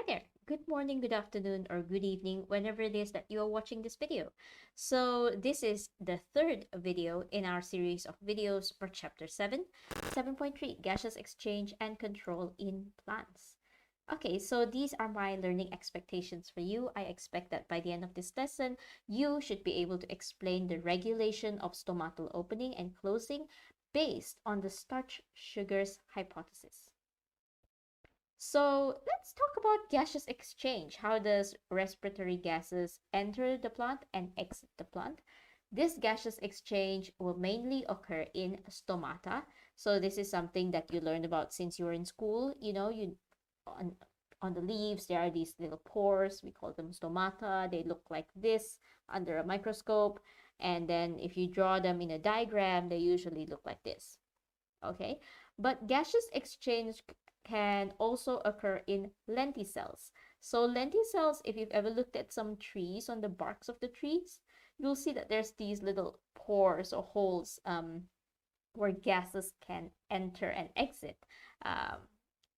there. Good morning, good afternoon, or good evening, whenever it is that you are watching this video. So this is the third video in our series of videos for Chapter 7, 7.3, Gaseous Exchange and Control in Plants. Okay, so these are my learning expectations for you. I expect that by the end of this lesson, you should be able to explain the regulation of stomatal opening and closing based on the starch-sugars hypothesis. So let's talk about gaseous exchange. How does respiratory gases enter the plant and exit the plant? This gaseous exchange will mainly occur in stomata. So this is something that you learned about since you were in school. You on the leaves there are these little pores. We call them stomata. They look like this under a microscope. And then if you draw them in a diagram, they usually look like this. Okay, but gaseous exchange can also occur in lenticels. So lenticels, if you've ever looked at some trees on the barks of the trees, you'll see that there's these little pores or holes where gases can enter and exit um,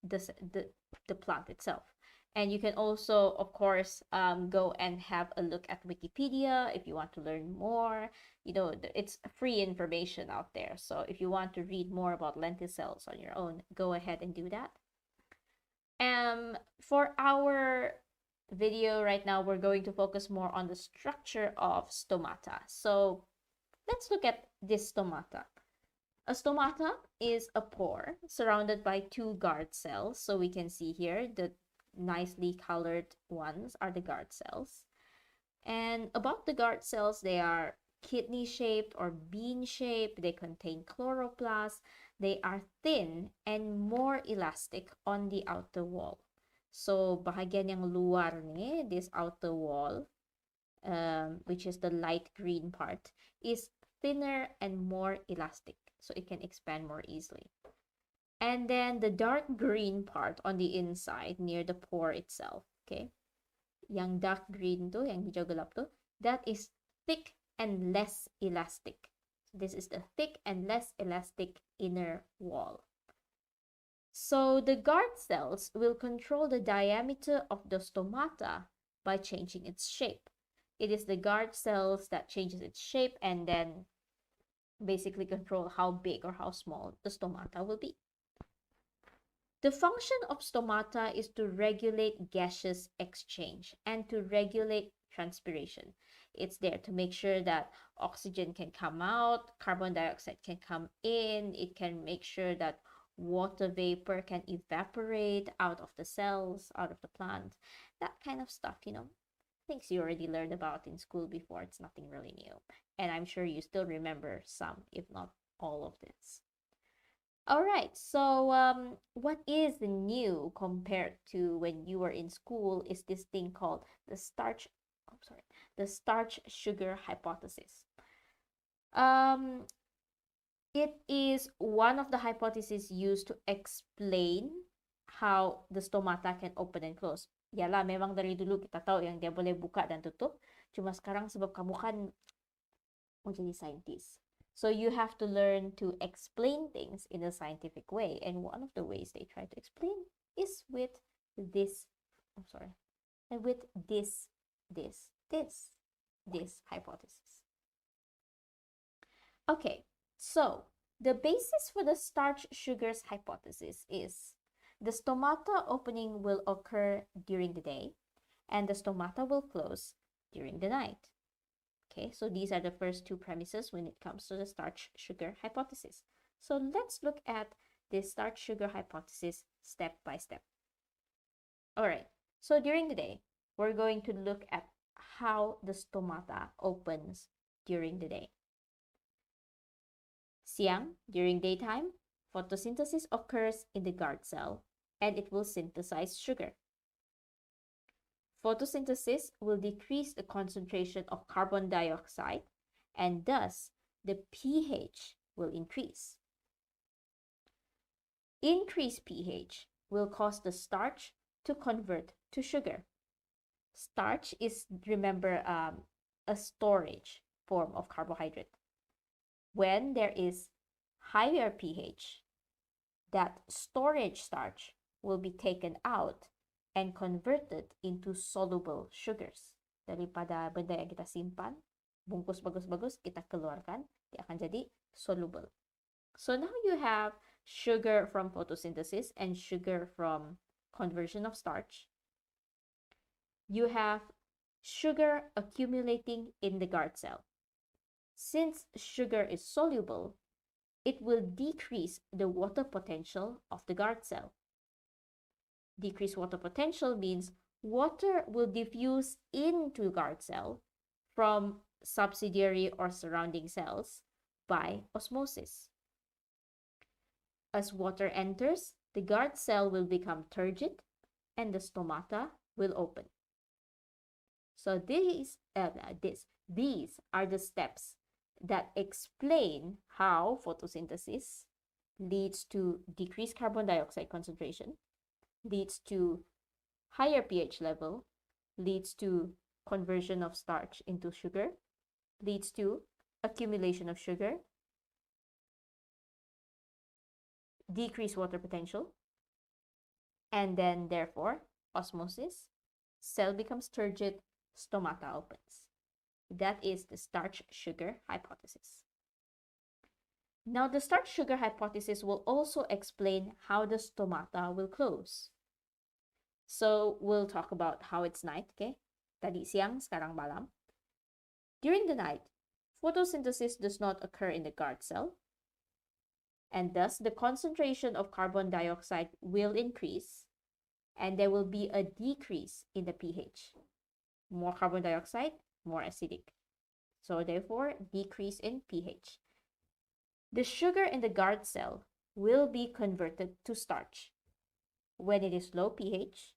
the plant itself. And you can also, of course, go and have a look at Wikipedia if you want to learn more. It's free information out there. So if you want to read more about lenticels on your own, go ahead and do that. For our video right now, we're going to focus more on the structure of stomata. So let's look at this stomata. A stomata is a pore surrounded by two guard cells. So we can see here the nicely colored ones are the guard cells. And above the guard cells, they are kidney-shaped or bean-shaped. They contain chloroplasts. They are thin and more elastic on the outer wall. So, bahagyan ng luar ni, this outer wall, which is the light green part, is thinner and more elastic. So, it can expand more easily. And then the dark green part on the inside near the pore itself, okay? Yang dark green to, yang hijau gelap to, that is thick and less elastic. So this is the thick and less elastic inner wall. So the guard cells will control the diameter of the stomata by changing its shape. It is the guard cells that changes its shape and then basically control how big or how small the stomata will be. The function of stomata is to regulate gaseous exchange and to regulate transpiration. It's there to make sure that oxygen can come out, carbon dioxide can come in, it can make sure that water vapor can evaporate out of the cells, out of the plant, that kind of stuff, things you already learned about in school before. It's nothing really new. And I'm sure you still remember some, if not all of this. All right, so what is new compared to when you were in school is this thing called the starch-sugar hypothesis. It is one of the hypotheses used to explain how the stomata can open and close. Yalah, memang dari dulu kita tahu yang dia boleh buka dan tutup. Cuma sekarang sebab kamu kan mau jadi scientist. So you have to learn to explain things in a scientific way. And one of the ways they try to explain is with this hypothesis. Okay, so the basis for the starch-sugars hypothesis is the stomata opening will occur during the day and the stomata will close during the night. Okay, so these are the first two premises when it comes to the starch-sugar hypothesis. So let's look at this starch-sugar hypothesis step by step. All right, so during the day, we're going to look at how the stomata opens during the day. Siang, during daytime, photosynthesis occurs in the guard cell and it will synthesize sugar. Photosynthesis will decrease the concentration of carbon dioxide and thus the pH will increase. Increased pH will cause the starch to convert to sugar. Starch is, remember, a storage form of carbohydrate. When there is higher pH, that storage starch will be taken out and converted into soluble sugars. Daripada benda yang kita simpan, bungkus bagus-bagus, kita keluarkan, dia akan jadi soluble. So now you have sugar from photosynthesis and sugar from conversion of starch. You have sugar accumulating in the guard cell. Since sugar is soluble, it will decrease the water potential of the guard cell. Decreased water potential means water will diffuse into guard cell from subsidiary or surrounding cells by osmosis. As water enters, the guard cell will become turgid and the stomata will open. So these are the steps that explain how photosynthesis leads to decreased carbon dioxide concentration, leads to higher pH level, leads to conversion of starch into sugar, leads to accumulation of sugar, decreased water potential, and then therefore osmosis, cell becomes turgid, stomata opens. That is the starch-sugar hypothesis. Now, the starch-sugar hypothesis will also explain how the stomata will close. So, we'll talk about how it's night, okay? Tadi siang, sekarang malam. During the night, photosynthesis does not occur in the guard cell, and thus the concentration of carbon dioxide will increase, and there will be a decrease in the pH. More carbon dioxide, more acidic. So therefore, decrease in pH. The sugar in the guard cell will be converted to starch. When it is low pH,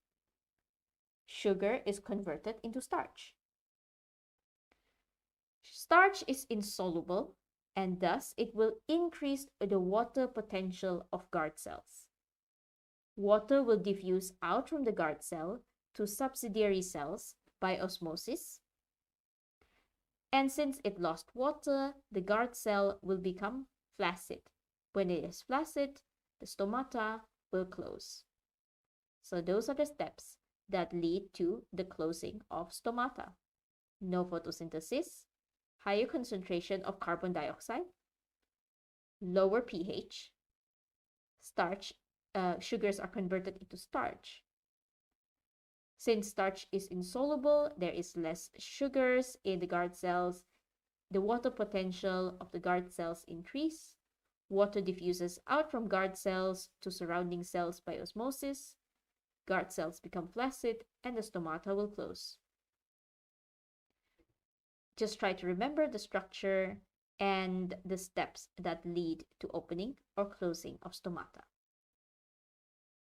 sugar is converted into starch. Starch is insoluble, and thus it will increase the water potential of guard cells. Water will diffuse out from the guard cell to subsidiary cells by osmosis. And since it lost water, the guard cell will become flaccid. When it is flaccid, the stomata will close. So those are the steps that lead to the closing of stomata. No photosynthesis, higher concentration of carbon dioxide, lower pH, sugars are converted into starch. Since starch is insoluble, there is less sugars in the guard cells. The water potential of the guard cells increase. Water diffuses out from guard cells to surrounding cells by osmosis. Guard cells become flaccid and the stomata will close. Just try to remember the structure and the steps that lead to opening or closing of stomata.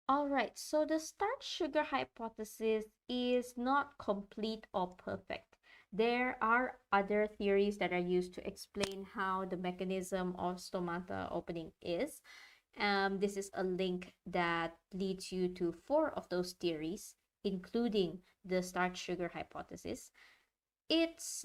All right, so the starch-sugar hypothesis is not complete or perfect. There are other theories that are used to explain how the mechanism of stomata opening is. This is a link that leads you to 4 of those theories, including the starch-sugar hypothesis. This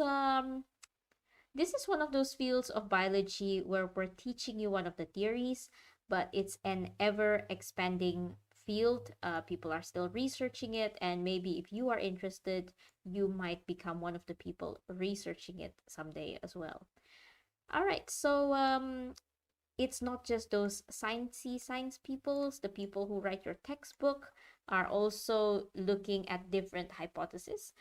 is one of those fields of biology where we're teaching you one of the theories, but it's an ever-expanding field. People are still researching it, and maybe if you are interested, you might become one of the people researching it someday as well. All right, so it's not just those sciencey science peoples. The people who write your textbook are also looking at different hypotheses.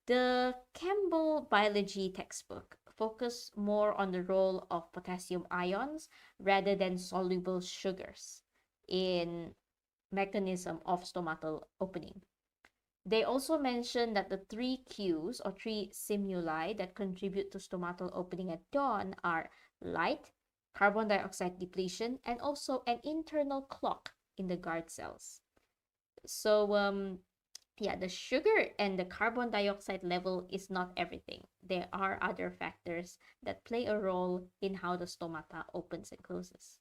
The Campbell biology textbook focus more on the role of potassium ions rather than soluble sugars in mechanism of stomatal opening. They also mention that the 3 cues or 3 stimuli that contribute to stomatal opening at dawn are light, carbon dioxide depletion, and also an internal clock in the guard cells. So the sugar and the carbon dioxide level is not everything. There are other factors that play a role in how the stomata opens and closes.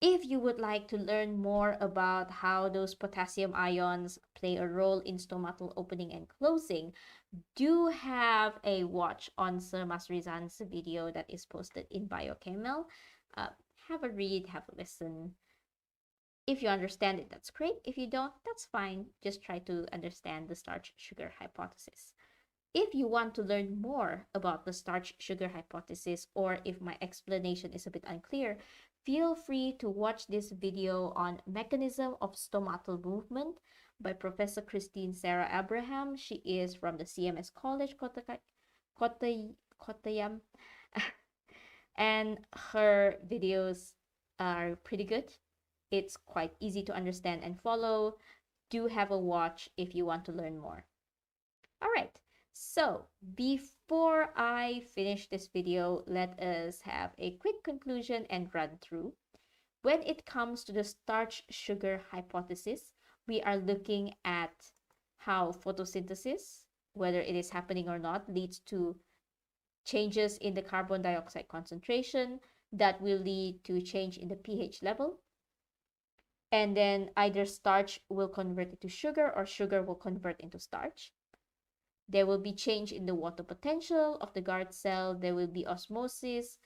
If you would like to learn more about how those potassium ions play a role in stomatal opening and closing, do have a watch on Sir Masrizan's video that is posted in BioKML. Have a read, have a listen. If you understand it, that's great. If you don't, that's fine. Just try to understand the starch-sugar hypothesis. If you want to learn more about the starch-sugar hypothesis, or if my explanation is a bit unclear, feel free to watch this video on Mechanism of Stomatal Movement by Professor Christine Sara Abraham. She is from the CMS College, Kottayam, and her videos are pretty good. It's quite easy to understand and follow. Do have a watch if you want to learn more. All right, so before I finish this video, let us have a quick conclusion and run through. When it comes to the starch-sugar hypothesis, we are looking at how photosynthesis, whether it is happening or not, leads to changes in the carbon dioxide concentration that will lead to change in the pH level. And then either starch will convert into sugar or sugar will convert into starch. There will be change in the water potential of the guard cell. There will be osmosis.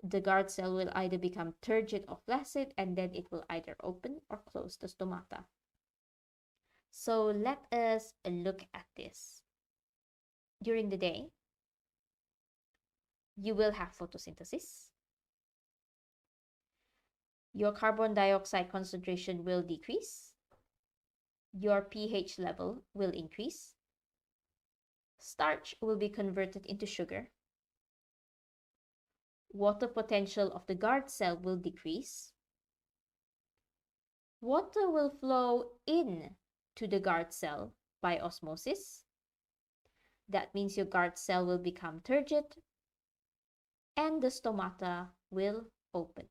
The guard cell will either become turgid or flaccid, and then it will either open or close the stomata. So let us look at this. During the day, you will have photosynthesis. Your carbon dioxide concentration will decrease. Your pH level will increase. Starch will be converted into sugar. Water potential of the guard cell will decrease. Water will flow in to the guard cell by osmosis. That means your guard cell will become turgid and the stomata will open.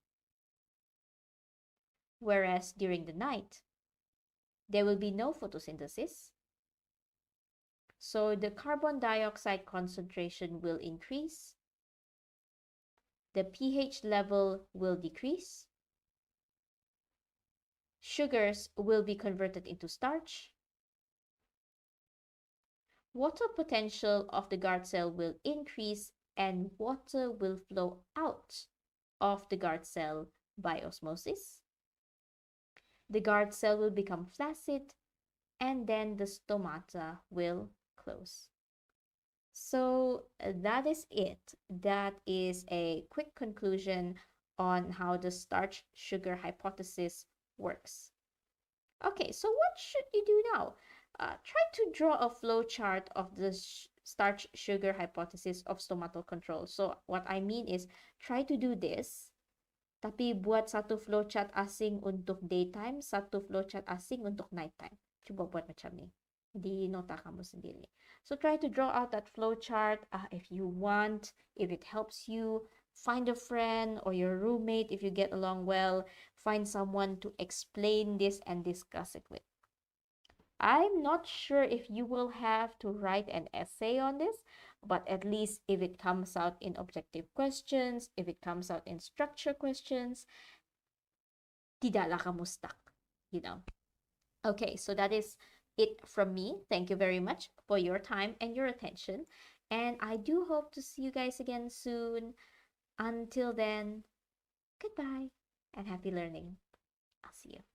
Whereas during the night, there will be no photosynthesis. So the carbon dioxide concentration will increase. The pH level will decrease. Sugars will be converted into starch. Water potential of the guard cell will increase and water will flow out of the guard cell by osmosis. The guard cell will become flaccid and then the stomata will close. So that is it. That is a quick conclusion on how the starch-sugar hypothesis works. Okay, so what should you do now? Try to draw a flow chart of the starch-sugar hypothesis of stomatal control. So what I mean is, try to do this, tapi buat satu flowchart asing untuk daytime, satu flowchart asing untuk nighttime. Coba buat macam ni. Di nota kamu sendiri. So try to draw out that flowchart if you want, if it helps you. Find a friend or your roommate if you get along well. Find someone to explain this and discuss it with. I'm not sure if you will have to write an essay on this, but at least if it comes out in objective questions, if it comes out in structure questions, tidaklah kamu stuck, you know. Okay, so that is it from me. Thank you very much for your time and your attention. And I do hope to see you guys again soon. Until then, goodbye and happy learning. I'll see you.